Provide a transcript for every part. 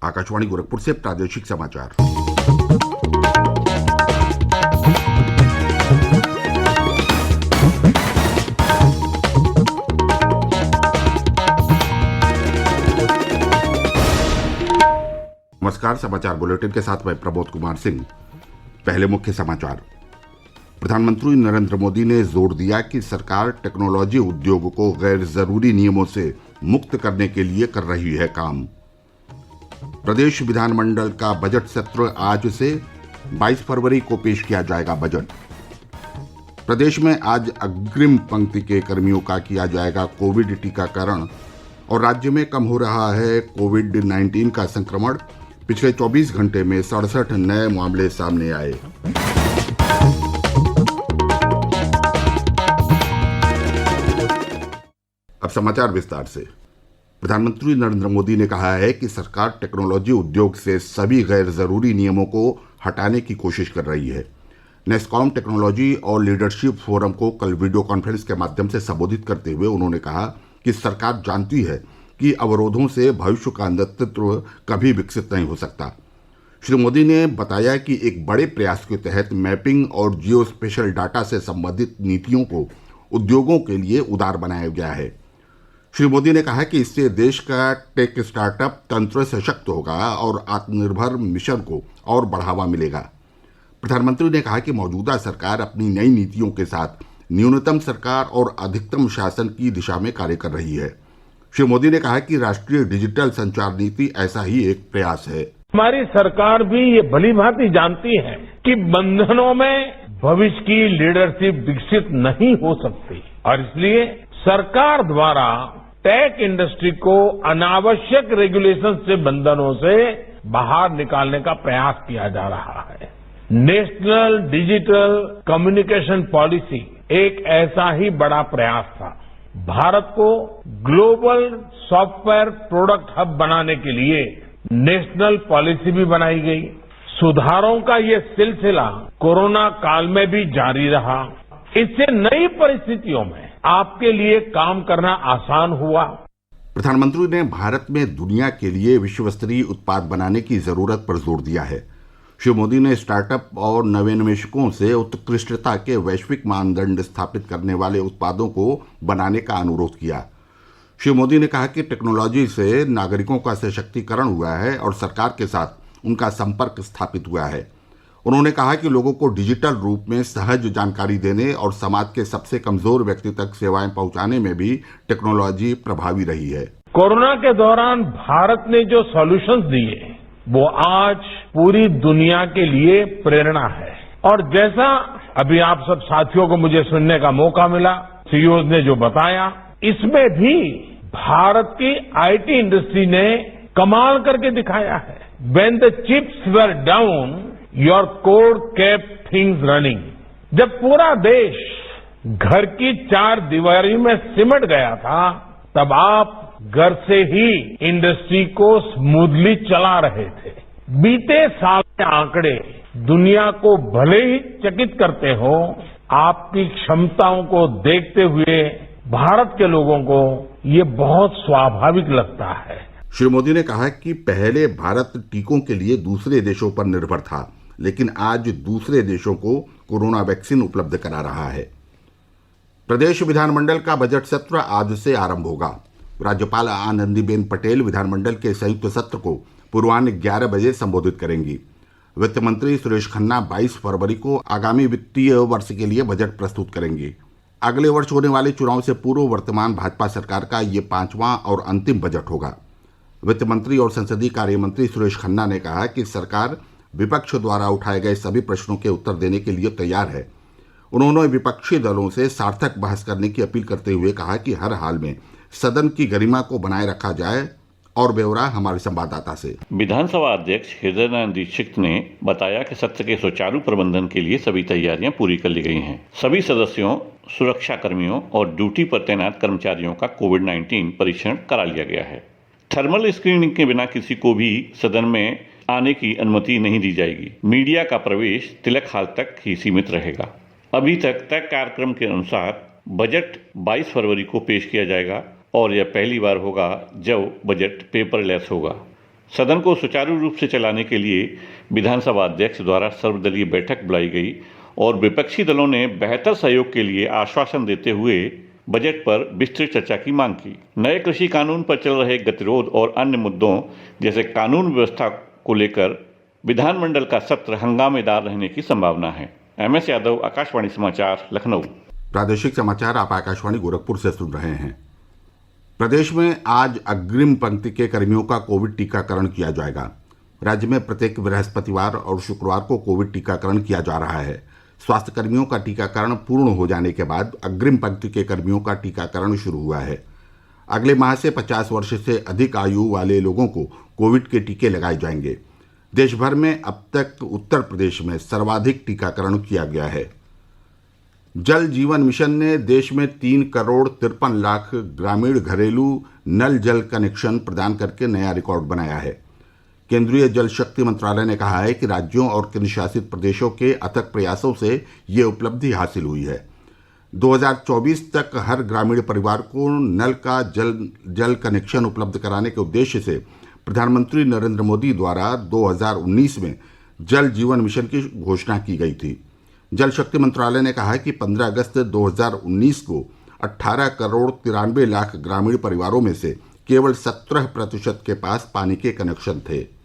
आकाशवाणी गोरखपुर से प्रादेशिक समाचार। नमस्कार, समाचार बुलेटिन के साथ मैं प्रमोद कुमार सिंह। पहले मुख्य समाचार। प्रधानमंत्री नरेंद्र मोदी ने जोर दिया कि सरकार टेक्नोलॉजी उद्योग को गैर जरूरी नियमों से मुक्त करने के लिए कर रही है काम। प्रदेश विधानमंडल का बजट सत्र आज से 22 फरवरी को पेश किया जाएगा बजट। प्रदेश में आज अग्रिम पंक्ति के कर्मियों का किया जाएगा कोविड टीकाकरण और राज्य में कम हो रहा है कोविड-19 का संक्रमण। पिछले 24 घंटे में 67 नए मामले सामने आए। अब समाचार विस्तार से। प्रधानमंत्री नरेंद्र मोदी ने कहा है कि सरकार टेक्नोलॉजी उद्योग से सभी गैर जरूरी नियमों को हटाने की कोशिश कर रही है। नेस्कॉम टेक्नोलॉजी और लीडरशिप फोरम को कल वीडियो कॉन्फ्रेंस के माध्यम से संबोधित करते हुए उन्होंने कहा कि सरकार जानती है कि अवरोधों से भविष्य का नेतृत्व कभी विकसित नहीं हो सकता। श्री मोदी ने बताया कि एक बड़े प्रयास के तहत मैपिंग और जियो स्पेशल डाटा से संबंधित नीतियों को उद्योगों के लिए उदार बनाया गया है। श्री मोदी ने कहा कि इससे देश का टेक स्टार्टअप तंत्र सशक्त होगा और आत्मनिर्भर मिशन को और बढ़ावा मिलेगा। प्रधानमंत्री ने कहा कि मौजूदा सरकार अपनी नई नीतियों के साथ न्यूनतम सरकार और अधिकतम शासन की दिशा में कार्य कर रही है। श्री मोदी ने कहा कि राष्ट्रीय डिजिटल संचार नीति ऐसा ही एक प्रयास है। हमारी सरकार भी ये भली भांति जानती है कि बंधनों में भविष्य की लीडरशिप विकसित नहीं हो सकती और इसलिए सरकार द्वारा टेक इंडस्ट्री को अनावश्यक रेगुलेशन से बंधनों से बाहर निकालने का प्रयास किया जा रहा है। नेशनल डिजिटल कम्युनिकेशन पॉलिसी एक ऐसा ही बड़ा प्रयास था। भारत को ग्लोबल सॉफ्टवेयर प्रोडक्ट हब बनाने के लिए नेशनल पॉलिसी भी बनाई गई। सुधारों का ये सिलसिला कोरोना काल में भी जारी रहा। इससे नई परिस्थितियों में आपके लिए काम करना आसान हुआ। प्रधानमंत्री ने भारत में दुनिया के लिए विश्वस्तरीय उत्पाद बनाने की जरूरत पर जोर दिया है। श्री मोदी ने स्टार्टअप और नवोन्मेषकों से उत्कृष्टता के वैश्विक मानदंड स्थापित करने वाले उत्पादों को बनाने का अनुरोध किया। श्री मोदी ने कहा कि टेक्नोलॉजी से नागरिकों का सशक्तिकरण हुआ है और सरकार के साथ उनका संपर्क स्थापित हुआ है। उन्होंने कहा कि लोगों को डिजिटल रूप में सहज जानकारी देने और समाज के सबसे कमजोर व्यक्ति तक सेवाएं पहुंचाने में भी टेक्नोलॉजी प्रभावी रही है। कोरोना के दौरान भारत ने जो सॉल्यूशंस दिए वो आज पूरी दुनिया के लिए प्रेरणा है और जैसा अभी आप सब साथियों को मुझे सुनने का मौका मिला, सीईओज ने जो बताया, इसमें भी भारत की आईटी इंडस्ट्री ने कमाल करके दिखाया है। When the chips were down, your code kept things running. जब पूरा देश घर की चार दीवारी में सिमट गया था, तब आप घर से ही इंडस्ट्री को स्मूथली चला रहे थे। बीते साल के आंकड़े दुनिया को भले ही चकित करते हो, आपकी क्षमताओं को देखते हुए भारत के लोगों को ये बहुत स्वाभाविक लगता है। श्री मोदी ने कहा कि पहले भारत टीकों के लिए दूसरे देशों पर निर्भर था, लेकिन आज दूसरे देशों को कोरोना वैक्सीन उपलब्ध करा रहा है। प्रदेश विधानमंडल का बजट सत्र आज से आरंभ होगा। राज्यपाल आनंदीबेन पटेल विधानमंडल के संयुक्त सत्र को पूर्वान्ह 11 बजे संबोधित करेंगी। वित्त मंत्री सुरेश खन्ना 22 फरवरी को आगामी वित्तीय वर्ष के लिए बजट प्रस्तुत करेंगे। अगले वर्ष होने वाले चुनाव से पूर्व वर्तमान भाजपा सरकार का ये 5वां और अंतिम बजट होगा। वित्त मंत्री और संसदीय कार्य मंत्री सुरेश खन्ना ने कहा कि सरकार विपक्ष द्वारा उठाए गए सभी प्रश्नों के उत्तर देने के लिए तैयार है। उन्होंने विपक्षी दलों से सार्थक बहस करने की अपील करते हुए कहा कि हर हाल में सदन की गरिमा को बनाए रखा जाए। और ब्यौरा हमारे संवाददाता से। विधानसभा अध्यक्ष हृदय नारायण दीक्षित ने बताया कि सत्र के सुचारू प्रबंधन के लिए सभी तैयारियां पूरी कर ली गई हैं। सभी सदस्यों, सुरक्षा कर्मियों और ड्यूटी पर तैनात कर्मचारियों का कोविड-19 परीक्षण करा लिया गया है। थर्मल स्क्रीनिंग के बिना किसी को भी सदन में आने की अनुमति नहीं दी जाएगी। मीडिया का प्रवेश तिलक हाल तक ही सीमित रहेगा। अभी तक तय कार्यक्रम के अनुसार बजट 22 फरवरी को पेश किया जाएगा और यह पहली बार होगा जब बजट पेपरलेस होगा। सदन को सुचारू रूप से चलाने के लिए विधानसभा अध्यक्ष द्वारा सर्वदलीय बैठक बुलाई गई और विपक्षी दलों ने बेहतर सहयोग के लिए आश्वासन देते हुए बजट पर विस्तृत चर्चा की मांग की। नए कृषि कानून पर चल रहे गतिरोध और अन्य मुद्दों जैसे कानून व्यवस्था को लेकर विधानमंडल का सत्र हंगामेदार रहने की संभावना है। MS यादव, आकाशवाणी समाचार, लखनऊ। प्रादेशिक समाचार आप आकाशवाणी गोरखपुर से सुन रहे हैं। प्रदेश में आज अग्रिम पंक्ति के कर्मियों का कोविड टीकाकरण किया जाएगा। राज्य में प्रत्येक बृहस्पतिवार और शुक्रवार को कोविड टीकाकरण किया जा रहा है। स्वास्थ्य कर्मियों का टीकाकरण पूर्ण हो जाने के बाद अग्रिम पंक्ति के कर्मियों का टीकाकरण शुरू हुआ है। अगले माह से 50 वर्ष से अधिक आयु वाले लोगों को कोविड के टीके लगाए जाएंगे। देश भर में अब तक उत्तर प्रदेश में सर्वाधिक टीकाकरण किया गया है। जल जीवन मिशन ने देश में 3,53,00,000 ग्रामीण घरेलू नल जल कनेक्शन प्रदान करके नया रिकॉर्ड बनाया है। केंद्रीय जल शक्ति मंत्रालय ने कहा है कि राज्यों और केंद्र शासित प्रदेशों के अथक प्रयासों से ये उपलब्धि हासिल हुई है। 2024 तक हर ग्रामीण परिवार को नल का जल कनेक्शन उपलब्ध कराने के उद्देश्य से प्रधानमंत्री नरेंद्र मोदी द्वारा 2019 में जल जीवन मिशन की घोषणा की गई थी। जल शक्ति मंत्रालय ने कहा है कि 15 अगस्त 2019 को 18,93,00,000 ग्रामीण परिवारों में से केवल 17% के पास पानी के कनेक्शन थे।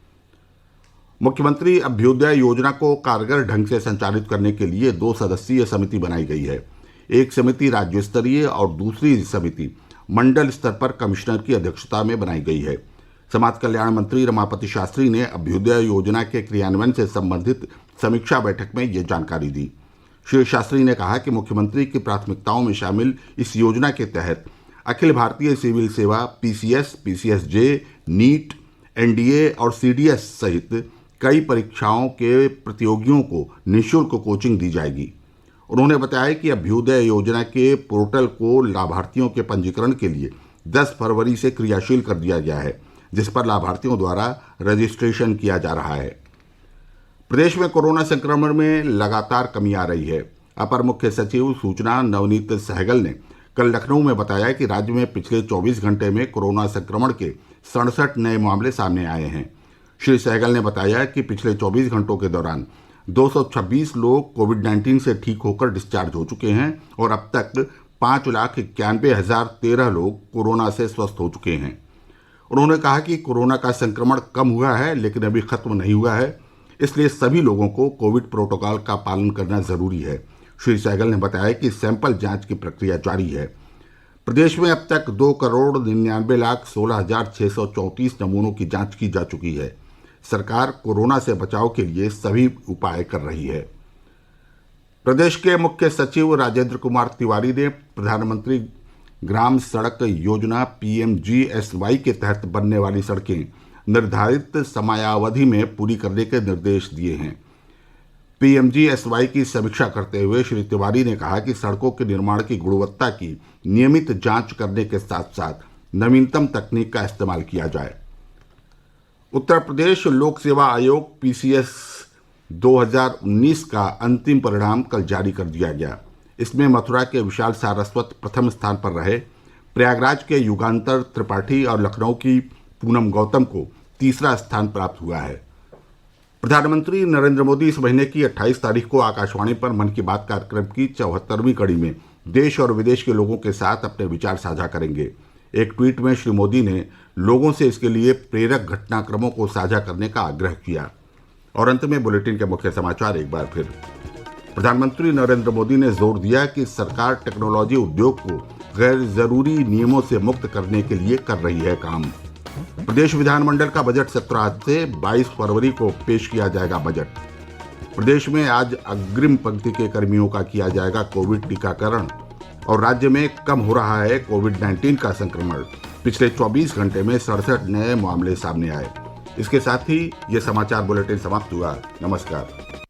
मुख्यमंत्री अभ्युदय योजना को कारगर ढंग से संचालित करने के लिए 2 सदस्यीय समिति बनाई गई है। एक समिति राज्य स्तरीय और दूसरी समिति मंडल स्तर पर कमिश्नर की अध्यक्षता में बनाई गई है। समाज कल्याण मंत्री रमापति शास्त्री ने अभ्युदय योजना के क्रियान्वयन से संबंधित समीक्षा बैठक में ये जानकारी दी। श्री शास्त्री ने कहा कि मुख्यमंत्री की प्राथमिकताओं में शामिल इस योजना के तहत अखिल भारतीय सिविल सेवा, PCS, PCSJ, नीट, NDA और CDS सहित कई परीक्षाओं के प्रतियोगियों को निःशुल्क कोचिंग दी जाएगी। उन्होंने बताया कि अभ्युदय योजना के पोर्टल को लाभार्थियों के पंजीकरण के लिए 10 फरवरी से क्रियाशील कर दिया गया है, जिस पर लाभार्थियों द्वारा रजिस्ट्रेशन किया जा रहा है। प्रदेश में कोरोना संक्रमण में लगातार कमी आ रही है। अपर मुख्य सचिव सूचना नवनीत सहगल ने कल लखनऊ में बताया कि राज्य में पिछले 24 घंटे में कोरोना संक्रमण के 67 नए मामले सामने आए हैं। श्री सहगल ने बताया कि पिछले 24 घंटों के दौरान 226 लोग कोविड-19 से ठीक होकर डिस्चार्ज हो चुके हैं और अब तक 5,91,013 लोग कोरोना से स्वस्थ हो चुके हैं। उन्होंने कहा कि कोरोना का संक्रमण कम हुआ है, लेकिन अभी खत्म नहीं हुआ है, इसलिए सभी लोगों को कोविड प्रोटोकॉल का पालन करना जरूरी है। श्री सहगल ने बताया कि सैंपल जांच की प्रक्रिया जारी है। प्रदेश में अब तक 2,99,16,634 नमूनों की जांच की जा चुकी है। सरकार कोरोना से बचाव के लिए सभी उपाय कर रही है। प्रदेश के मुख्य सचिव राजेंद्र कुमार तिवारी ने प्रधानमंत्री ग्राम सड़क योजना PMGSY के तहत बनने वाली सड़कें निर्धारित समयावधि में पूरी करने के निर्देश दिए हैं। PMGSY की समीक्षा करते हुए श्री तिवारी ने कहा कि सड़कों के निर्माण की गुणवत्ता की नियमित जांच करने के साथ साथ नवीनतम तकनीक का इस्तेमाल किया जाए। उत्तर प्रदेश लोक सेवा आयोग PCS 2019 का अंतिम परिणाम कल जारी कर दिया गया। इसमें मथुरा के विशाल सारस्वत प्रथम स्थान पर रहे, प्रयागराज के युगांतर त्रिपाठी और लखनऊ की पूनम गौतम को तीसरा स्थान प्राप्त हुआ है। प्रधानमंत्री नरेंद्र मोदी इस महीने की 28 तारीख को आकाशवाणी पर मन की बात कार्यक्रम की 74वीं कड़ी में देश और विदेश के लोगों के साथ अपने विचार साझा करेंगे। एक ट्वीट में श्री मोदी ने लोगों से इसके लिए प्रेरक घटनाक्रमों को साझा करने का आग्रह किया। और अंत में बुलेटिन के मुख्य समाचार एक बार फिर। प्रधानमंत्री नरेंद्र मोदी ने जोर दिया कि सरकार टेक्नोलॉजी उद्योग को गैर जरूरी नियमों से मुक्त करने के लिए कर रही है काम। प्रदेश विधानमंडल का बजट सत्र आज से 22 फरवरी को पेश किया जाएगा बजट। प्रदेश में आज अग्रिम पंक्ति के कर्मियों का किया जाएगा कोविड टीकाकरण और राज्य में कम हो रहा है कोविड-19 का संक्रमण। पिछले 24 घंटे में 67 नए मामले सामने आए। इसके साथ ही ये समाचार बुलेटिन समाप्त हुआ। नमस्कार।